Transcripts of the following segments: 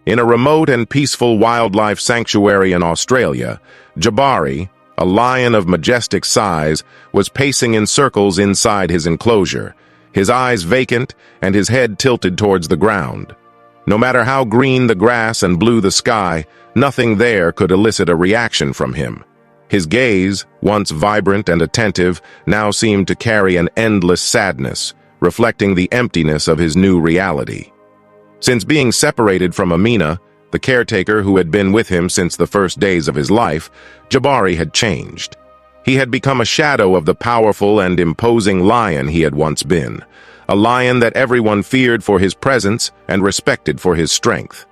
In a remote and peaceful wildlife sanctuary in Australia, Jabari, a lion of majestic size, was pacing in circles inside his enclosure, his eyes vacant and his head tilted towards the ground. No matter how green the grass and blue the sky, nothing there could elicit a reaction from him. His gaze, once vibrant and attentive, now seemed to carry an endless sadness, reflecting the emptiness of his new reality. Since being separated from Amina, the caretaker who had been with him since the first days of his life, Jabari had changed. He had become a shadow of the powerful and imposing lion he had once been, a lion that everyone feared for his presence and respected for his strength.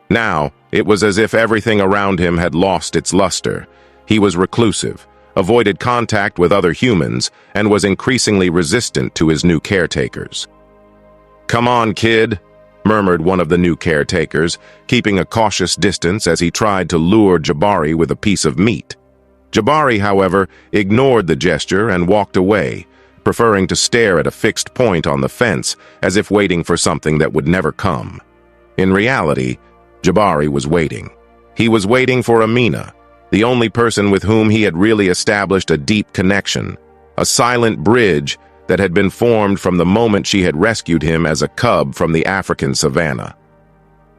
Now, it was as if everything around him had lost its luster. He was reclusive, avoided contact with other humans, and was increasingly resistant to his new caretakers. "Come on, kid," murmured one of the new caretakers, keeping a cautious distance as he tried to lure Jabari with a piece of meat. Jabari, however, ignored the gesture and walked away, preferring to stare at a fixed point on the fence as if waiting for something that would never come. In reality, Jabari was waiting. He was waiting for Amina, the only person with whom he had really established a deep connection, a silent bridge that had been formed from the moment she had rescued him as a cub from the African savannah.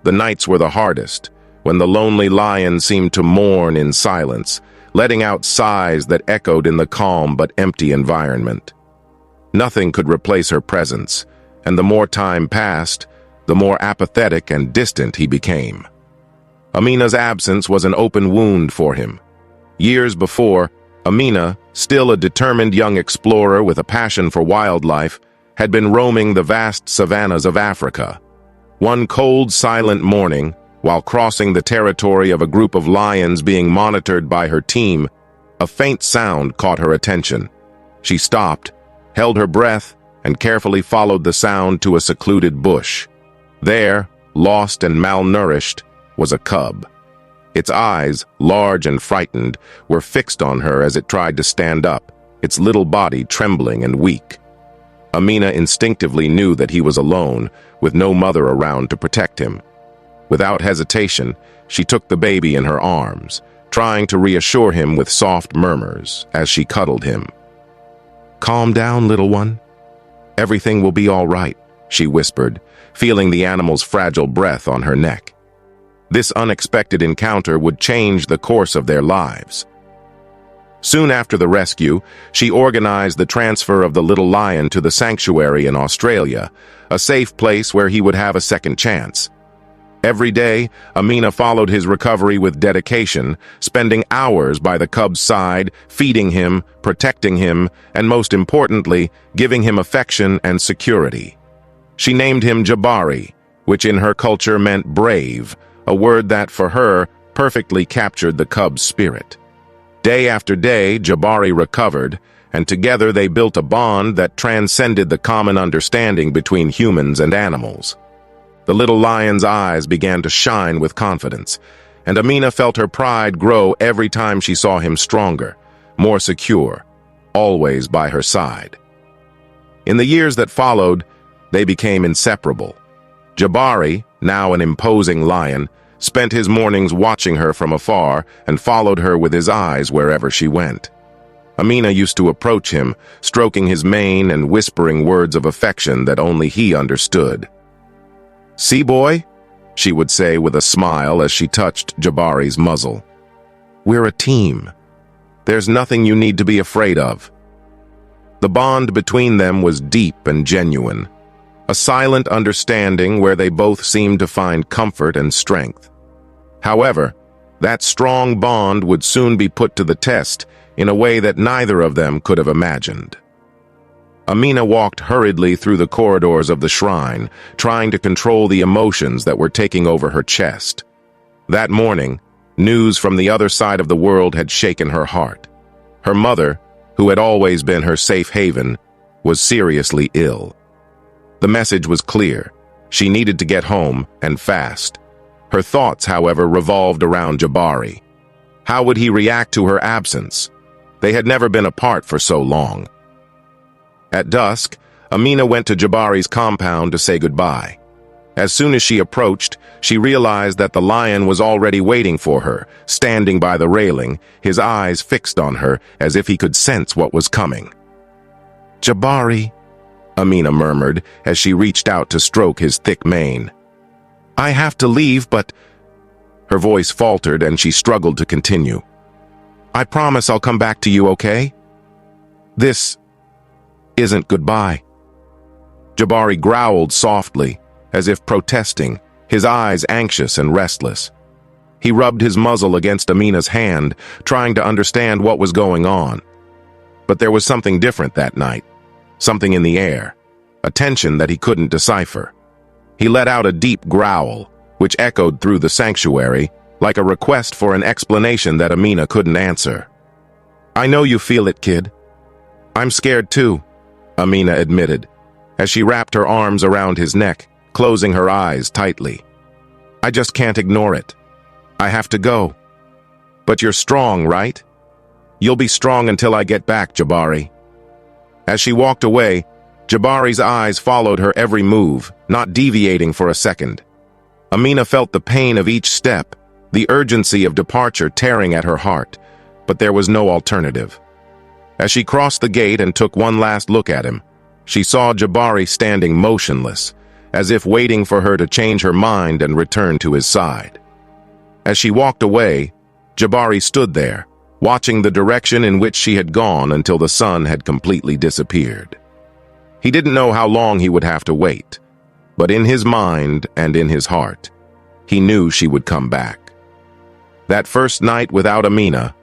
The nights were the hardest, when the lonely lion seemed to mourn in silence, letting out sighs that echoed in the calm but empty environment. Nothing could replace her presence, and the more time passed, the more apathetic and distant he became. Amina's absence was an open wound for him. Years before, Amina, still a determined young explorer with a passion for wildlife, had been roaming the vast savannas of Africa. One cold, silent morning, while crossing the territory of a group of lions being monitored by her team, a faint sound caught her attention. She stopped, held her breath, and carefully followed the sound to a secluded bush. There, lost and malnourished, was a cub. Its eyes, large and frightened, were fixed on her as it tried to stand up, its little body trembling and weak. Amina instinctively knew that he was alone, with no mother around to protect him. Without hesitation, she took the baby in her arms, trying to reassure him with soft murmurs as she cuddled him. "Calm down, little one. Everything will be all right," she whispered, feeling the animal's fragile breath on her neck. This unexpected encounter would change the course of their lives. Soon after the rescue, she organized the transfer of the little lion to the sanctuary in Australia, a safe place where he would have a second chance. Every day, Amina followed his recovery with dedication, spending hours by the cub's side, feeding him, protecting him, and most importantly, giving him affection and security. She named him Jabari, which in her culture meant brave, a word that, for her, perfectly captured the cub's spirit. Day after day, Jabari recovered, and together they built a bond that transcended the common understanding between humans and animals. The little lion's eyes began to shine with confidence, and Amina felt her pride grow every time she saw him stronger, more secure, always by her side. In the years that followed, they became inseparable. Jabari, now an imposing lion, spent his mornings watching her from afar and followed her with his eyes wherever she went. Amina used to approach him, stroking his mane and whispering words of affection that only he understood. "See, boy?" she would say with a smile as she touched Jabari's muzzle. "We're a team. There's nothing you need to be afraid of." The bond between them was deep and genuine, a silent understanding where they both seemed to find comfort and strength. However, that strong bond would soon be put to the test in a way that neither of them could have imagined. Amina walked hurriedly through the corridors of the shrine, trying to control the emotions that were taking over her chest. That morning, news from the other side of the world had shaken her heart. Her mother, who had always been her safe haven, was seriously ill. The message was clear. She needed to get home, and fast. Her thoughts, however, revolved around Jabari. How would he react to her absence? They had never been apart for so long. At dusk, Amina went to Jabari's compound to say goodbye. As soon as she approached, she realized that the lion was already waiting for her, standing by the railing, his eyes fixed on her as if he could sense what was coming. "Jabari," Amina murmured as she reached out to stroke his thick mane. "I have to leave, but—" Her voice faltered and she struggled to continue. "I promise I'll come back to you, okay? This isn't goodbye." Jabari growled softly, as if protesting, his eyes anxious and restless. He rubbed his muzzle against Amina's hand, trying to understand what was going on. But there was something different that night, something in the air, a tension that he couldn't decipher. He let out a deep growl, which echoed through the sanctuary, like a request for an explanation that Amina couldn't answer. "I know you feel it, kid. I'm scared too," Amina admitted, as she wrapped her arms around his neck, closing her eyes tightly. "I just can't ignore it. I have to go. But you're strong, right? You'll be strong until I get back, Jabari." As she walked away, Jabari's eyes followed her every move, not deviating for a second. Amina felt the pain of each step, the urgency of departure tearing at her heart, but there was no alternative. As she crossed the gate and took one last look at him, she saw Jabari standing motionless, as if waiting for her to change her mind and return to his side. As she walked away, Jabari stood there, watching the direction in which she had gone until the sun had completely disappeared. He didn't know how long he would have to wait, but in his mind and in his heart, he knew she would come back. That first night without Amina,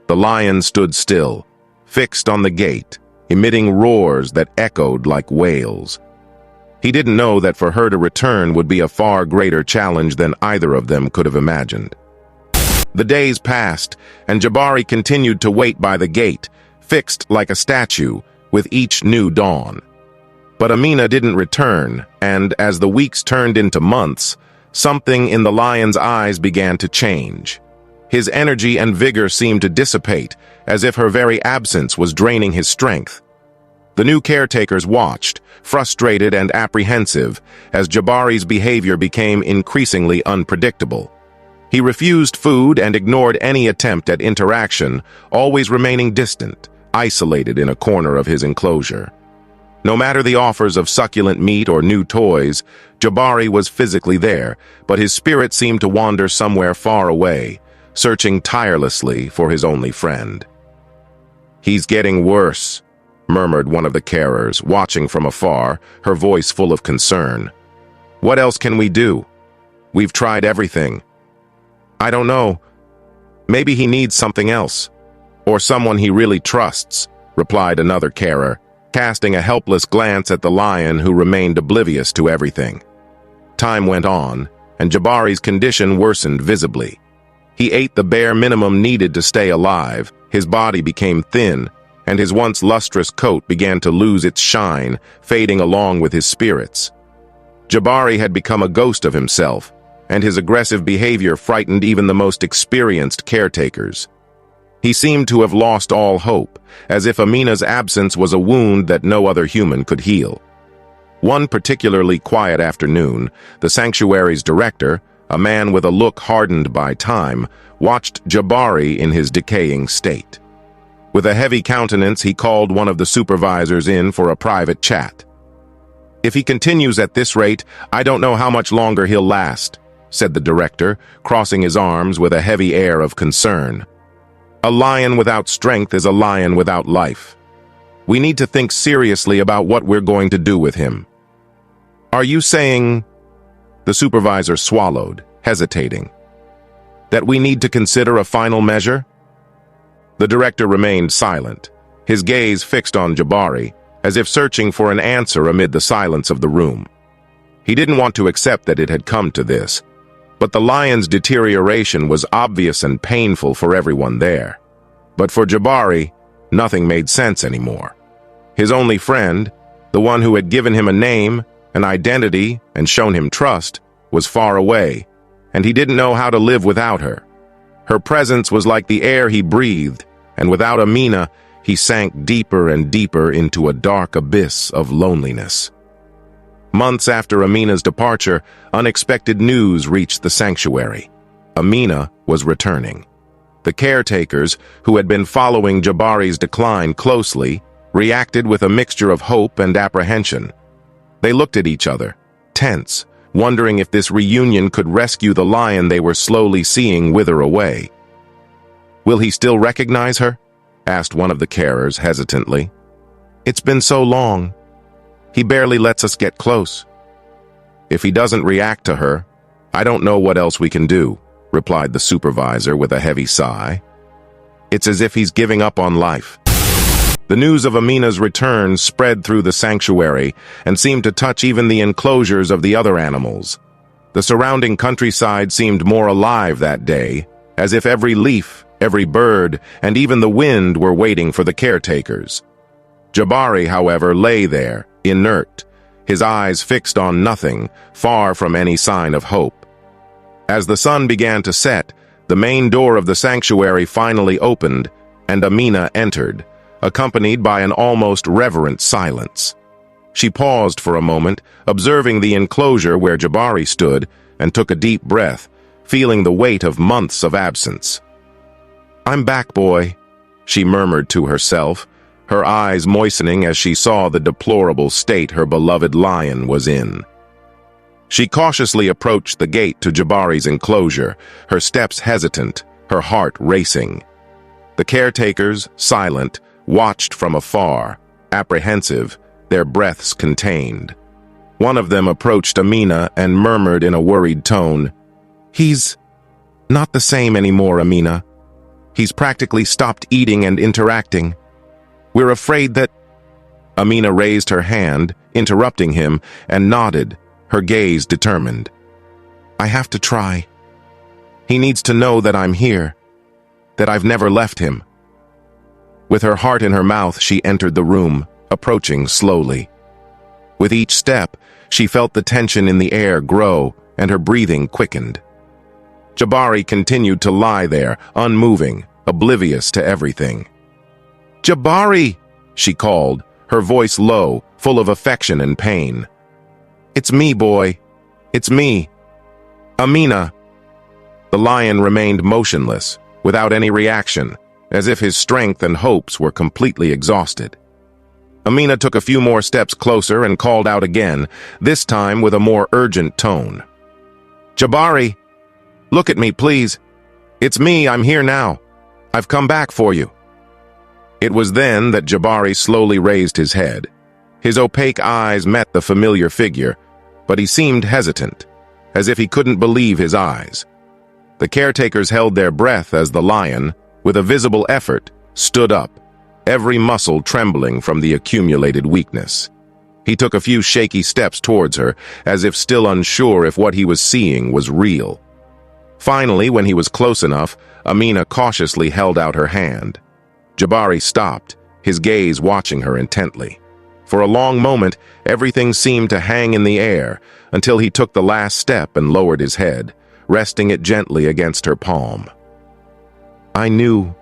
the lion stood still, fixed on the gate, emitting roars that echoed like wails. He didn't know that for her to return would be a far greater challenge than either of them could have imagined. The days passed, and Jabari continued to wait by the gate, fixed like a statue, with each new dawn. But Amina didn't return, and as the weeks turned into months, something in the lion's eyes began to change. His energy and vigor seemed to dissipate, as if her very absence was draining his strength. The new caretakers watched, frustrated and apprehensive, as Jabari's behavior became increasingly unpredictable. He refused food and ignored any attempt at interaction, always remaining distant, isolated in a corner of his enclosure. No matter the offers of succulent meat or new toys, Jabari was physically there, but his spirit seemed to wander somewhere far away, searching tirelessly for his only friend. "He's getting worse," murmured one of the carers, watching from afar, her voice full of concern. "What else can we do? We've tried everything." "I don't know. Maybe he needs something else, or someone he really trusts," replied another carer, casting a helpless glance at the lion who remained oblivious to everything. Time went on, and Jabari's condition worsened visibly. He ate the bare minimum needed to stay alive, his body became thin, and his once lustrous coat began to lose its shine, fading along with his spirits. Jabari had become a ghost of himself, and his aggressive behavior frightened even the most experienced caretakers. He seemed to have lost all hope, as if Amina's absence was a wound that no other human could heal. One particularly quiet afternoon, the sanctuary's director, a man with a look hardened by time, watched Jabari in his decaying state. With a heavy countenance, he called one of the supervisors in for a private chat. "If he continues at this rate, I don't know how much longer he'll last," said the director, crossing his arms with a heavy air of concern. "A lion without strength is a lion without life. We need to think seriously about what we're going to do with him." "Are you saying—" The supervisor swallowed, hesitating. "That we need to consider a final measure?" The director remained silent, his gaze fixed on Jabari, as if searching for an answer amid the silence of the room. He didn't want to accept that it had come to this, but the lion's deterioration was obvious and painful for everyone there. But for Jabari, nothing made sense anymore. His only friend, the one who had given him a name, an identity, and shown him trust, was far away, and he didn't know how to live without her. Her presence was like the air he breathed, and without Amina, he sank deeper and deeper into a dark abyss of loneliness. Months after Amina's departure, unexpected news reached the sanctuary. Amina was returning. The caretakers, who had been following Jabari's decline closely, reacted with a mixture of hope and apprehension. They looked at each other, tense, wondering if this reunion could rescue the lion they were slowly seeing wither away. "Will he still recognize her?" asked one of the carers hesitantly. "It's been so long. He barely lets us get close." "If he doesn't react to her, I don't know what else we can do," replied the supervisor with a heavy sigh. "It's as if he's giving up on life." The news of Amina's return spread through the sanctuary and seemed to touch even the enclosures of the other animals. The surrounding countryside seemed more alive that day, as if every leaf, every bird, and even the wind were waiting for the caretakers. Jabari, however, lay there, inert, his eyes fixed on nothing, far from any sign of hope. As the sun began to set, the main door of the sanctuary finally opened, and Amina entered, accompanied by an almost reverent silence. She paused for a moment, observing the enclosure where Jabari stood, and took a deep breath, feeling the weight of months of absence. "I'm back, boy," she murmured to herself, her eyes moistening as she saw the deplorable state her beloved lion was in. She cautiously approached the gate to Jabari's enclosure, her steps hesitant, her heart racing. The caretakers, silent, watched from afar, apprehensive, their breaths contained. One of them approached Amina and murmured in a worried tone, "He's not the same anymore, Amina. He's practically stopped eating and interacting. We're afraid that—" Amina raised her hand, interrupting him, and nodded, her gaze determined. "I have to try. He needs to know that I'm here, that I've never left him." With her heart in her mouth, she entered the room, approaching slowly. With each step, she felt the tension in the air grow, and her breathing quickened. Jabari continued to lie there, unmoving, oblivious to everything. "Jabari!" she called, her voice low, full of affection and pain. "It's me, boy. It's me. Amina." The lion remained motionless, without any reaction, as if his strength and hopes were completely exhausted. Amina took a few more steps closer and called out again, this time with a more urgent tone. "Jabari, look at me, please. It's me, I'm here now. I've come back for you." It was then that Jabari slowly raised his head. His opaque eyes met the familiar figure, but he seemed hesitant, as if he couldn't believe his eyes. The caretakers held their breath as the lion, with a visible effort, stood up, every muscle trembling from the accumulated weakness. He took a few shaky steps towards her, as if still unsure if what he was seeing was real. Finally, when he was close enough, Amina cautiously held out her hand. Jabari stopped, his gaze watching her intently. For a long moment, everything seemed to hang in the air, until he took the last step and lowered his head, resting it gently against her palm. I knew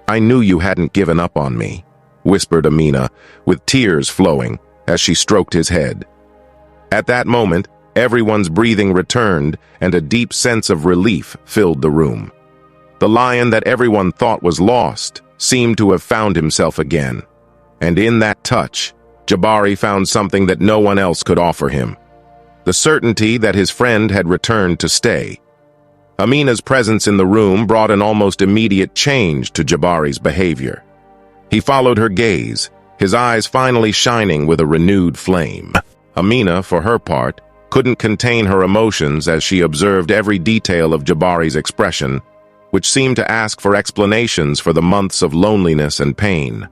you hadn't given up on me," whispered Amina, with tears flowing as she stroked his head. At that moment, everyone's breathing returned and a deep sense of relief filled the room. The lion that everyone thought was lost seemed to have found himself again, and in that touch, Jabari found something that no one else could offer him: the certainty that his friend had returned to stay. Amina's presence in the room brought an almost immediate change to Jabari's behavior. He followed her gaze, his eyes finally shining with a renewed flame. Amina, for her part, couldn't contain her emotions as she observed every detail of Jabari's expression, which seemed to ask for explanations for the months of loneliness and pain.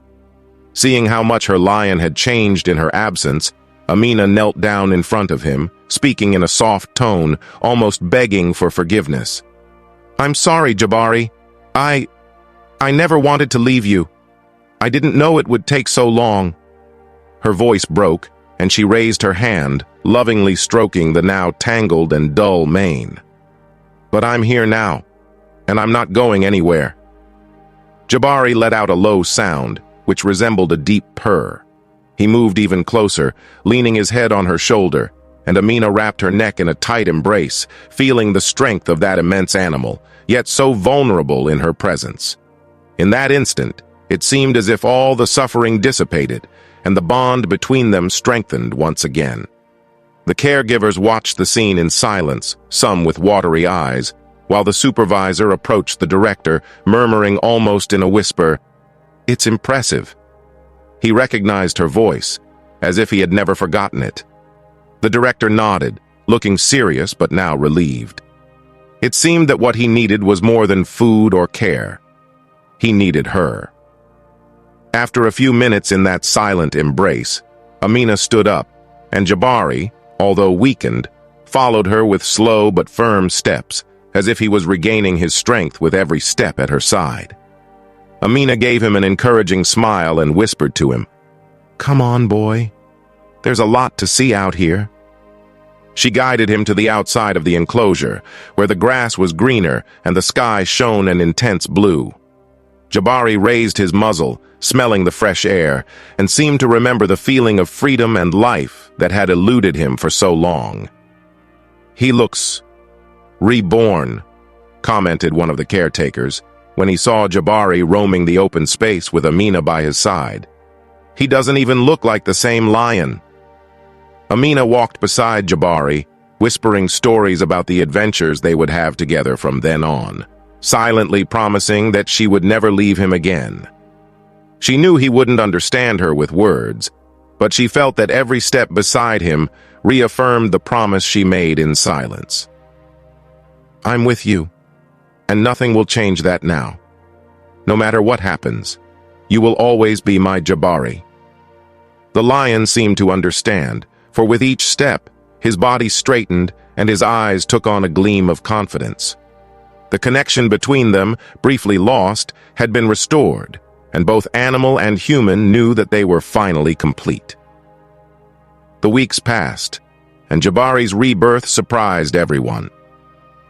Seeing how much her lion had changed in her absence, Amina knelt down in front of him, speaking in a soft tone, almost begging for forgiveness. "I'm sorry, Jabari. I never wanted to leave you. I didn't know it would take so long." Her voice broke, and she raised her hand, lovingly stroking the now tangled and dull mane. "But I'm here now, and I'm not going anywhere." Jabari let out a low sound, which resembled a deep purr. He moved even closer, leaning his head on her shoulder, and Amina wrapped her neck in a tight embrace, feeling the strength of that immense animal, yet so vulnerable in her presence. In that instant, it seemed as if all the suffering dissipated, and the bond between them strengthened once again. The caregivers watched the scene in silence, some with watery eyes, while the supervisor approached the director, murmuring almost in a whisper, "It's impressive." He recognized her voice, as if he had never forgotten it. The director nodded, looking serious but now relieved. It seemed that what he needed was more than food or care. He needed her. After a few minutes in that silent embrace, Amina stood up, and Jabari, although weakened, followed her with slow but firm steps, as if he was regaining his strength with every step at her side. Amina gave him an encouraging smile and whispered to him, "Come on, boy. There's a lot to see out here." She guided him to the outside of the enclosure, where the grass was greener and the sky shone an intense blue. Jabari raised his muzzle, smelling the fresh air, and seemed to remember the feeling of freedom and life that had eluded him for so long. "He looks reborn," commented one of the caretakers, when he saw Jabari roaming the open space with Amina by his side. "He doesn't even look like the same lion." Amina walked beside Jabari, whispering stories about the adventures they would have together from then on, silently promising that she would never leave him again. She knew he wouldn't understand her with words, but she felt that every step beside him reaffirmed the promise she made in silence. "I'm with you, and nothing will change that now. No matter what happens, you will always be my Jabari." The lion seemed to understand, for with each step, his body straightened and his eyes took on a gleam of confidence. The connection between them, briefly lost, had been restored, and both animal and human knew that they were finally complete. The weeks passed, and Jabari's rebirth surprised everyone.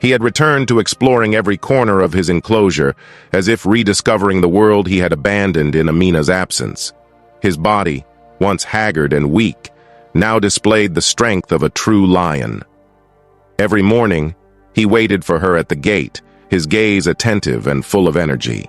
He had returned to exploring every corner of his enclosure, as if rediscovering the world he had abandoned in Amina's absence. His body, once haggard and weak, now displayed the strength of a true lion. Every morning, he waited for her at the gate, his gaze attentive and full of energy.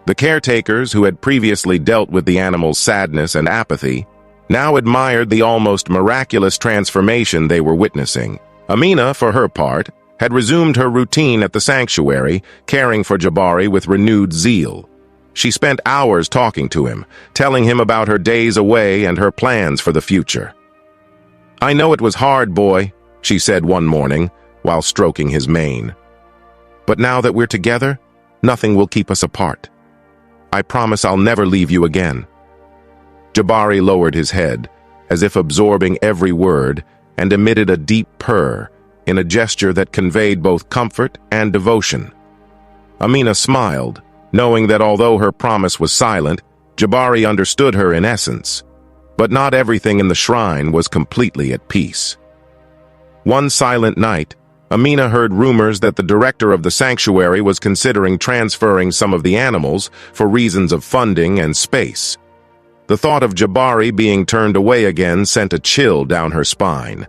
The caretakers, who had previously dealt with the animal's sadness and apathy, now admired the almost miraculous transformation they were witnessing. Amina, for her part, had resumed her routine at the sanctuary, caring for Jabari with renewed zeal. She spent hours talking to him, telling him about her days away and her plans for the future. "I know it was hard, boy," she said one morning, while stroking his mane. "But now that we're together, nothing will keep us apart. I promise I'll never leave you again." Jabari lowered his head, as if absorbing every word, and emitted a deep purr, in a gesture that conveyed both comfort and devotion. Amina smiled, knowing that although her promise was silent, Jabari understood her in essence. But not everything in the shrine was completely at peace. One silent night, Amina heard rumors that the director of the sanctuary was considering transferring some of the animals for reasons of funding and space. The thought of Jabari being turned away again sent a chill down her spine,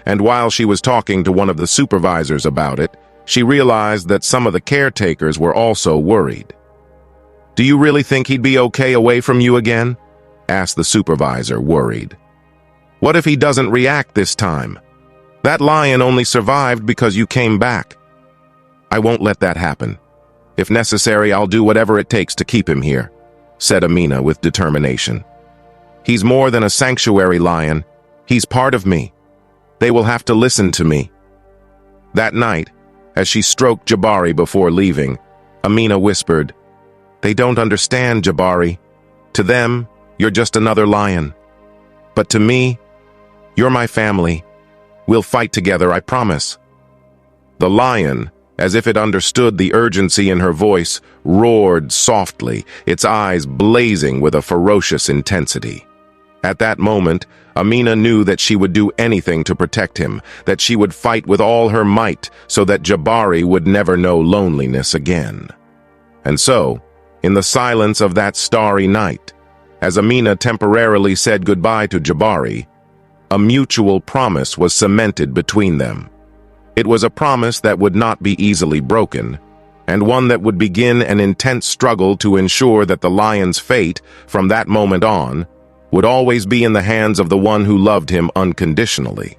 and while she was talking to one of the supervisors about it, she realized that some of the caretakers were also worried. "Do you really think he'd be okay away from you again?" asked the supervisor, worried. "What if he doesn't react this time? That lion only survived because you came back." "I won't let that happen. If necessary, I'll do whatever it takes to keep him here," said Amina with determination. "He's more than a sanctuary lion. He's part of me. They will have to listen to me." That night, as she stroked Jabari before leaving, Amina whispered, "They don't understand, Jabari. To them, you're just another lion. But to me, you're my family. We'll fight together, I promise." The lion, as if it understood the urgency in her voice, roared softly, its eyes blazing with a ferocious intensity. At that moment, Amina knew that she would do anything to protect him, that she would fight with all her might so that Jabari would never know loneliness again. And so, in the silence of that starry night, As Amina temporarily said goodbye to Jabari, a mutual promise was cemented between them. It was a promise that would not be easily broken, and one that would begin an intense struggle to ensure that the lion's fate, from that moment on, would always be in the hands of the one who loved him unconditionally.